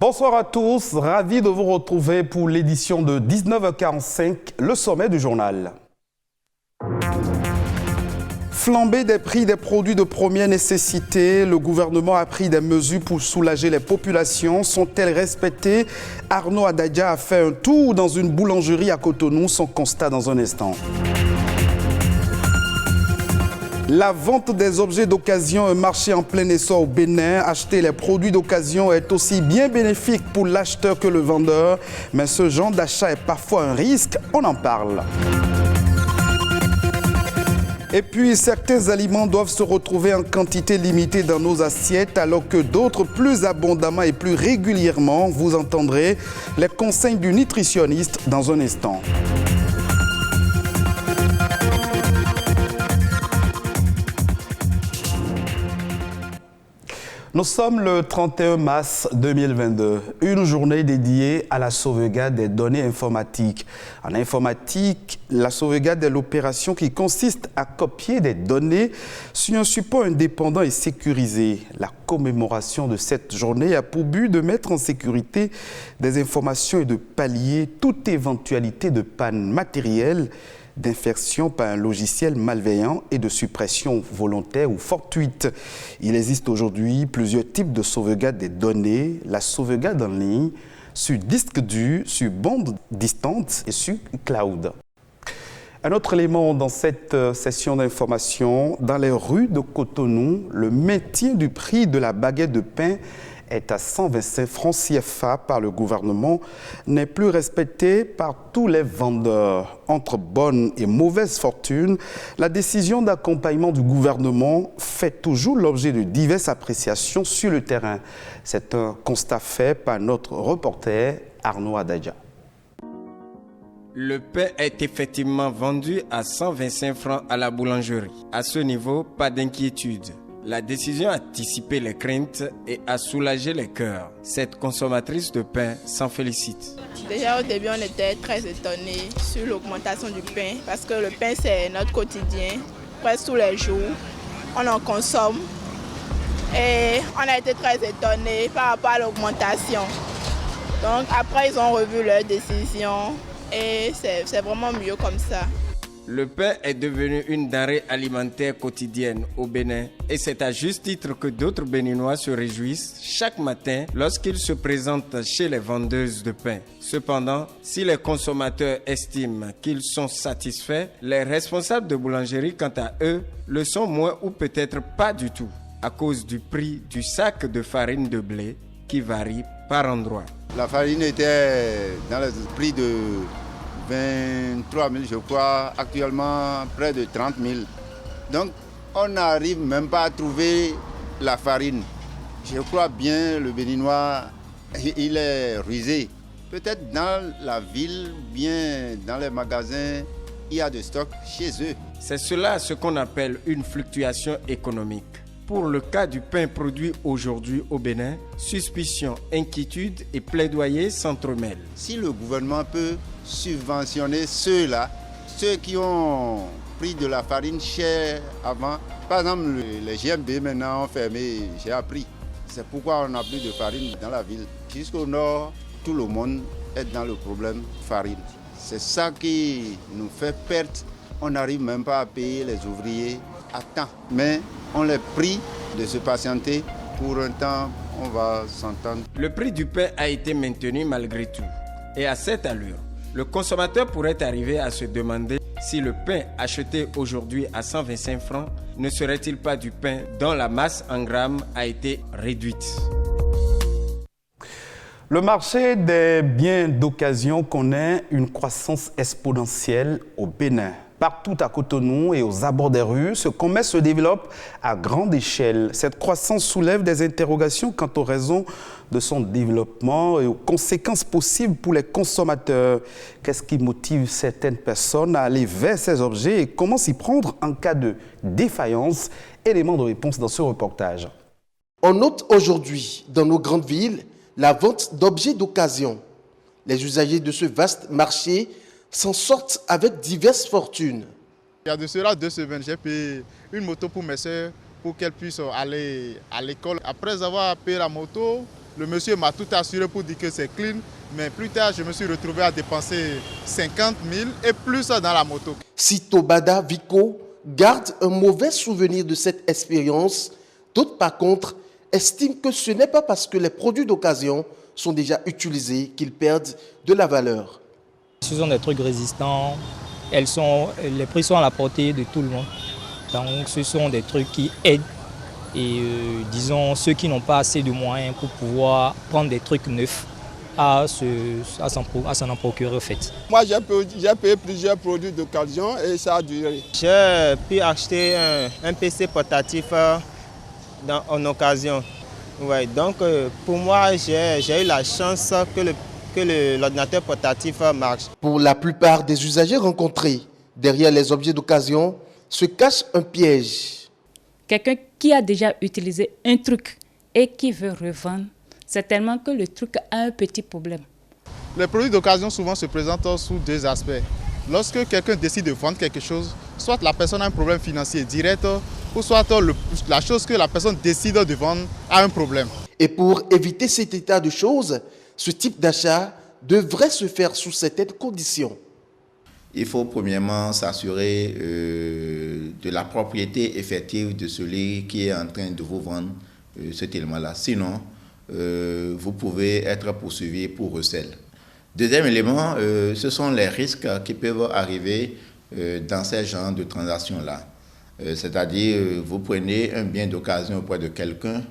Bonsoir à tous, ravi de vous retrouver pour l'édition de 19h45, le sommet du journal. Flambée des prix des produits de première nécessité, le gouvernement a pris des mesures pour soulager les populations. Sont-elles respectées? Arnaud Adadja a fait un tour dans une boulangerie à Cotonou, son constat dans un instant. La vente des objets d'occasion, un marché en plein essor au Bénin. Acheter les produits d'occasion est aussi bien bénéfique pour l'acheteur que le vendeur. Mais ce genre d'achat est parfois un risque, on en parle. Et puis, certains aliments doivent se retrouver en quantité limitée dans nos assiettes, alors que d'autres plus abondamment et plus régulièrement. Vous entendrez les conseils du nutritionniste dans un instant. Nous sommes le 31 mars 2022, une journée dédiée à la sauvegarde des données informatiques. En informatique, la sauvegarde est l'opération qui consiste à copier des données sur un support indépendant et sécurisé. La commémoration de cette journée a pour but de mettre en sécurité des informations et de pallier toute éventualité de panne matérielle, d'infection par un logiciel malveillant et de suppression volontaire ou fortuite. Il existe aujourd'hui plusieurs types de sauvegarde des données. La sauvegarde en ligne, sur disque dur, sur bande distante et sur cloud. Un autre élément dans cette session d'information, dans les rues de Cotonou, le maintien du prix de la baguette de pain est à 125 francs CFA par le gouvernement, n'est plus respecté par tous les vendeurs. Entre bonne et mauvaise fortune, la décision d'accompagnement du gouvernement fait toujours l'objet de diverses appréciations sur le terrain. C'est un constat fait par notre reporter Arnaud Adadja. Le pain est effectivement vendu à 125 francs à la boulangerie. À ce niveau, pas d'inquiétude. La décision a dissipé les craintes et a soulagé les cœurs. Cette consommatrice de pain s'en félicite. Déjà au début, on était très étonnés sur l'augmentation du pain parce que le pain, c'est notre quotidien. Presque tous les jours, on en consomme. Et on a été très étonnés par rapport à l'augmentation. Donc après, ils ont revu leur décision et c'est vraiment mieux comme ça. Le pain est devenu une denrée alimentaire quotidienne au Bénin et c'est à juste titre que d'autres Béninois se réjouissent chaque matin lorsqu'ils se présentent chez les vendeuses de pain. Cependant, si les consommateurs estiment qu'ils sont satisfaits, les responsables de boulangerie, quant à eux, le sont moins ou peut-être pas du tout à cause du prix du sac de farine de blé qui varie par endroit. La farine était dans le prix de 23 000, je crois, actuellement près de 30 000. Donc, on n'arrive même pas à trouver la farine. Je crois bien le Béninois, il est rusé. Peut-être dans la ville, bien dans les magasins, il y a de stock chez eux. C'est cela ce qu'on appelle une fluctuation économique. Pour le cas du pain produit aujourd'hui au Bénin, suspicion, inquiétude et plaidoyer s'entremêlent. Si le gouvernement peut subventionner ceux-là, ceux qui ont pris de la farine chère avant, par exemple les GMB maintenant ont fermé, j'ai appris. C'est pourquoi on n'a plus de farine dans la ville. Jusqu'au nord, tout le monde est dans le problème farine. C'est ça qui nous fait perdre. On n'arrive même pas à payer les ouvriers à temps. Mais on les prie de se patienter. Pour un temps, on va s'entendre. Le prix du pain a été maintenu malgré tout. Et à cette allure, le consommateur pourrait arriver à se demander si le pain acheté aujourd'hui à 125 francs ne serait-il pas du pain dont la masse en grammes a été réduite. Le marché des biens d'occasion connaît une croissance exponentielle au Bénin. Partout à Cotonou et aux abords des rues, ce commerce se développe à grande échelle. Cette croissance soulève des interrogations quant aux raisons de son développement et aux conséquences possibles pour les consommateurs. Qu'est-ce qui motive certaines personnes à aller vers ces objets et comment s'y prendre en cas de défaillance? Élément de réponse dans ce reportage. On note aujourd'hui dans nos grandes villes la vente d'objets d'occasion. Les usagers de ce vaste marché s'en sortent avec diverses fortunes. Il y a de cela 2 semaines, j'ai payé une moto pour mes soeurs pour qu'elles puissent aller à l'école. Après avoir payé la moto, Le monsieur m'a tout assuré pour dire que c'est clean. Mais plus tard, je me suis retrouvé à dépenser 50 000 et plus dans la moto. Sito Bada Vico garde un mauvais souvenir de cette expérience. D'autres, par contre, estiment que ce n'est pas parce que les produits d'occasion sont déjà utilisés qu'ils perdent de la valeur. Ce sont des trucs résistants, les prix sont à la portée de tout le monde. Donc ce sont des trucs qui aident et disons ceux qui n'ont pas assez de moyens pour pouvoir prendre des trucs neufs à s'en en procurer en fait. Moi j'ai payé plusieurs produits d'occasion et ça a duré. J'ai pu acheter un PC portatif en occasion. Ouais, donc pour moi j'ai eu la chance que l'ordinateur portatif marche. Pour la plupart des usagers rencontrés, derrière les objets d'occasion se cache un piège. Quelqu'un qui a déjà utilisé un truc et qui veut revendre, c'est tellement que le truc a un petit problème. Les produits d'occasion souvent se présentent sous deux aspects. Lorsque quelqu'un décide de vendre quelque chose, soit la personne a un problème financier direct, ou soit la chose que la personne décide de vendre a un problème. Et pour éviter cet état de choses, ce type d'achat devrait se faire sous certaines conditions. Il faut premièrement s'assurer de la propriété effective de celui qui est en train de vous vendre cet élément-là. Sinon, vous pouvez être poursuivi pour recel. Deuxième élément, ce sont les risques qui peuvent arriver dans ces genres de transactions-là. C'est-à-dire, vous prenez un bien d'occasion auprès de quelqu'un,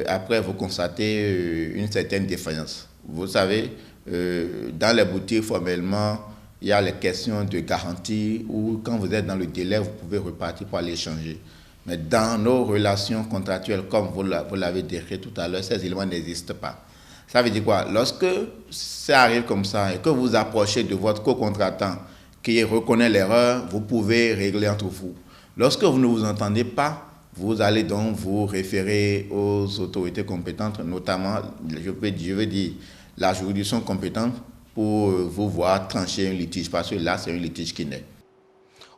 après vous constatez une certaine défaillance. Vous savez, dans les boutiques, formellement, il y a les questions de garantie où quand vous êtes dans le délai, vous pouvez repartir pour aller changer. Mais dans nos relations contractuelles, comme vous l'avez décrit tout à l'heure, ces éléments n'existent pas. Ça veut dire quoi? Lorsque ça arrive comme ça et que vous approchez de votre co-contractant qui reconnaît l'erreur, vous pouvez régler entre vous. Lorsque vous ne vous entendez pas, vous allez donc vous référer aux autorités compétentes, notamment, je veux dire, la juridiction compétente pour vous voir trancher un litige, parce que là, c'est un litige qui naît.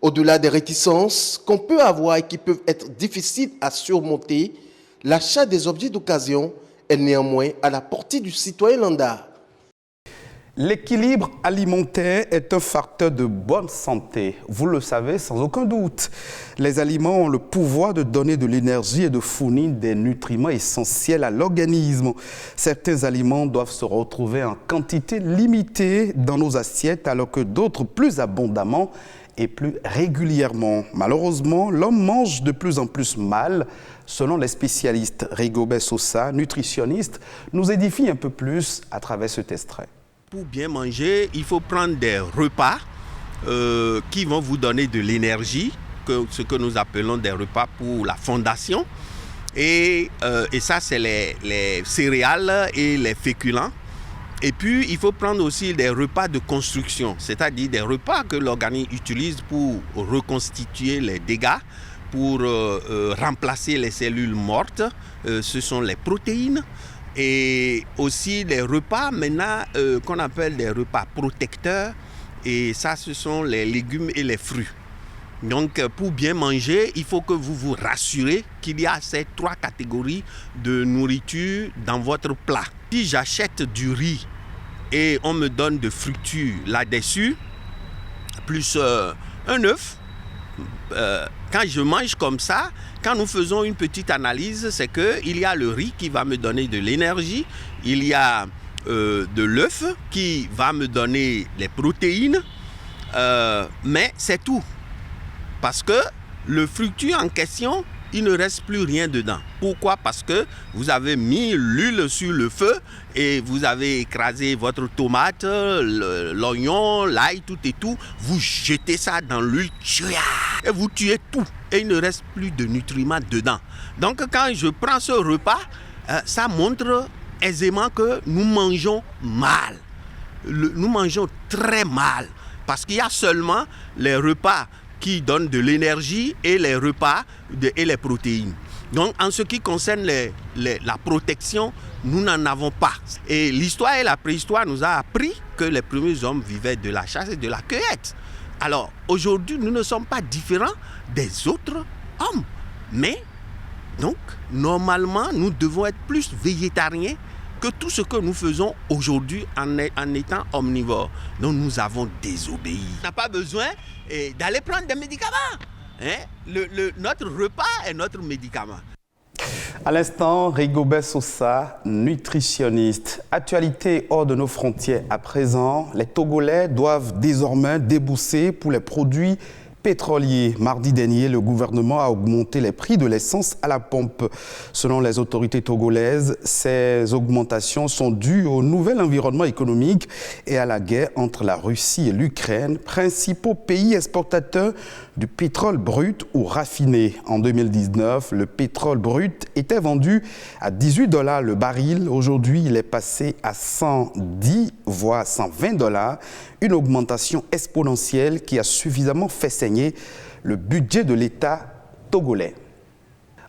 Au-delà des réticences qu'on peut avoir et qui peuvent être difficiles à surmonter, l'achat des objets d'occasion est néanmoins à la portée du citoyen lambda. L'équilibre alimentaire est un facteur de bonne santé. Vous le savez sans aucun doute. Les aliments ont le pouvoir de donner de l'énergie et de fournir des nutriments essentiels à l'organisme. Certains aliments doivent se retrouver en quantité limitée dans nos assiettes alors que d'autres plus abondamment et plus régulièrement. Malheureusement, l'homme mange de plus en plus mal. Selon les spécialistes, Rigobert Sosa, nutritionniste, nous édifie un peu plus à travers cet extrait. Pour bien manger, il faut prendre des repas qui vont vous donner de l'énergie, ce que nous appelons des repas pour la fondation. Et ça, c'est les céréales et les féculents. Et puis, il faut prendre aussi des repas de construction, c'est-à-dire des repas que l'organisme utilise pour reconstituer les dégâts, pour remplacer les cellules mortes. Ce sont les protéines. Et aussi les repas maintenant qu'on appelle des repas protecteurs, et ça ce sont les légumes et les fruits. Donc pour bien manger, il faut que vous vous rassurez qu'il y a ces trois catégories de nourriture dans votre plat. Si j'achète du riz et on me donne de fructures là-dessus, plus un œuf, quand je mange comme ça, quand nous faisons une petite analyse, c'est qu'il y a le riz qui va me donner de l'énergie, il y a de l'œuf qui va me donner les protéines, mais c'est tout. Parce que le fructu en question, il ne reste plus rien dedans. Pourquoi? Parce que vous avez mis l'huile sur le feu et vous avez écrasé votre tomate, l'oignon, l'ail, tout et tout. Vous jetez ça dans l'huile et vous tuez tout. Et il ne reste plus de nutriments dedans. Donc quand je prends ce repas, ça montre aisément que nous mangeons mal. Nous mangeons très mal. Parce qu'il y a seulement les repas qui donnent de l'énergie et les repas et les protéines. Donc en ce qui concerne la protection, nous n'en avons pas. Et l'histoire et la préhistoire nous a appris que les premiers hommes vivaient de la chasse et de la cueillette. Alors aujourd'hui, nous ne sommes pas différents des autres hommes. Mais donc normalement, nous devons être plus végétariens que tout ce que nous faisons aujourd'hui en étant omnivores. Donc nous avons désobéi. On n'a pas besoin d'aller prendre des médicaments. Notre repas est notre médicament. À l'instant, Rigobert Sosa, nutritionniste. Actualité hors de nos frontières à présent, les Togolais doivent désormais débourser pour les produits pétroliers. Mardi dernier, le gouvernement a augmenté les prix de l'essence à la pompe. Selon les autorités togolaises, ces augmentations sont dues au nouvel environnement économique et à la guerre entre la Russie et l'Ukraine, principaux pays exportateurs du pétrole brut ou raffiné. En 2019, le pétrole brut était vendu à $18 le baril. Aujourd'hui, il est passé à 110 voire 120 $. Une augmentation exponentielle qui a suffisamment fait saigner le budget de l'État togolais.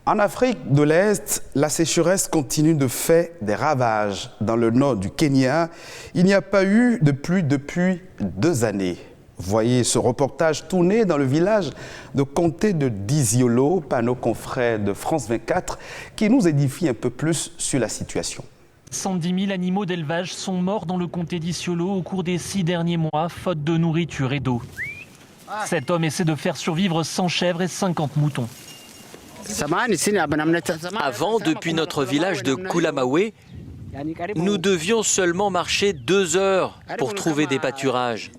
En Afrique de l'Est, la sécheresse continue de faire des ravages. Dans le nord du Kenya, il n'y a pas eu de pluie depuis 2 années. Voyez ce reportage tourné dans le village de Comté de Diziolo par nos confrères de France 24 qui nous édifient un peu plus sur la situation. 110 000 animaux d'élevage sont morts dans le comté d'Isiolo au cours des 6 derniers mois, faute de nourriture et d'eau. Cet homme essaie de faire survivre 100 chèvres et 50 moutons. Avant, depuis notre village de Koulamawe, nous devions seulement marcher 2 heures pour trouver des pâturages.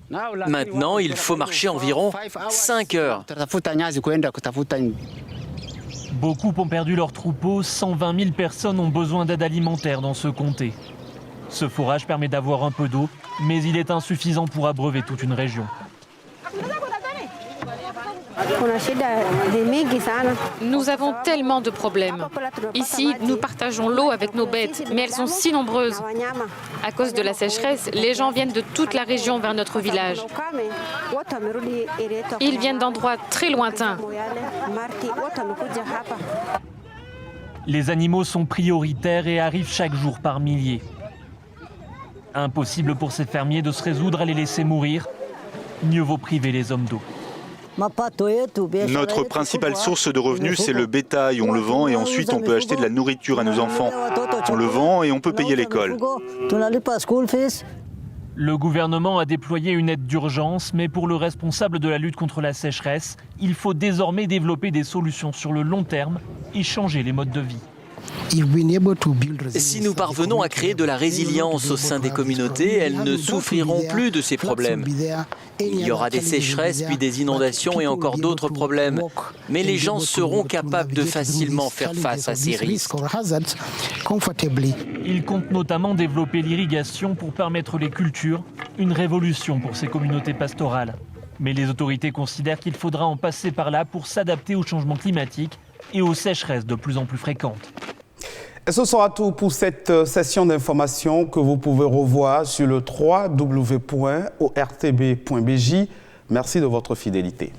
Maintenant, il faut marcher environ 5 heures. Beaucoup ont perdu leurs troupeaux, 120 000 personnes ont besoin d'aide alimentaire dans ce comté. Ce forage permet d'avoir un peu d'eau, mais il est insuffisant pour abreuver toute une région. Nous avons tellement de problèmes. Ici, nous partageons l'eau avec nos bêtes, mais elles sont si nombreuses. À cause de la sécheresse, les gens viennent de toute la région vers notre village. Ils viennent d'endroits très lointains. Les animaux sont prioritaires et arrivent chaque jour par milliers. Impossible pour ces fermiers de se résoudre à les laisser mourir. Mieux vaut priver les hommes d'eau. Notre principale source de revenus, c'est le bétail. On le vend et ensuite on peut acheter de la nourriture à nos enfants. On le vend et on peut payer l'école. Le gouvernement a déployé une aide d'urgence, mais pour le responsable de la lutte contre la sécheresse, il faut désormais développer des solutions sur le long terme et changer les modes de vie. Si nous parvenons à créer de la résilience au sein des communautés, elles ne souffriront plus de ces problèmes. Il y aura des sécheresses, puis des inondations et encore d'autres problèmes. Mais les gens seront capables de facilement faire face à ces risques. Ils comptent notamment développer l'irrigation pour permettre les cultures, une révolution pour ces communautés pastorales. Mais les autorités considèrent qu'il faudra en passer par là pour s'adapter au changement climatique et aux sécheresses de plus en plus fréquentes. Et ce sera tout pour cette session d'information que vous pouvez revoir sur le www.ortb.bj. Merci de votre fidélité.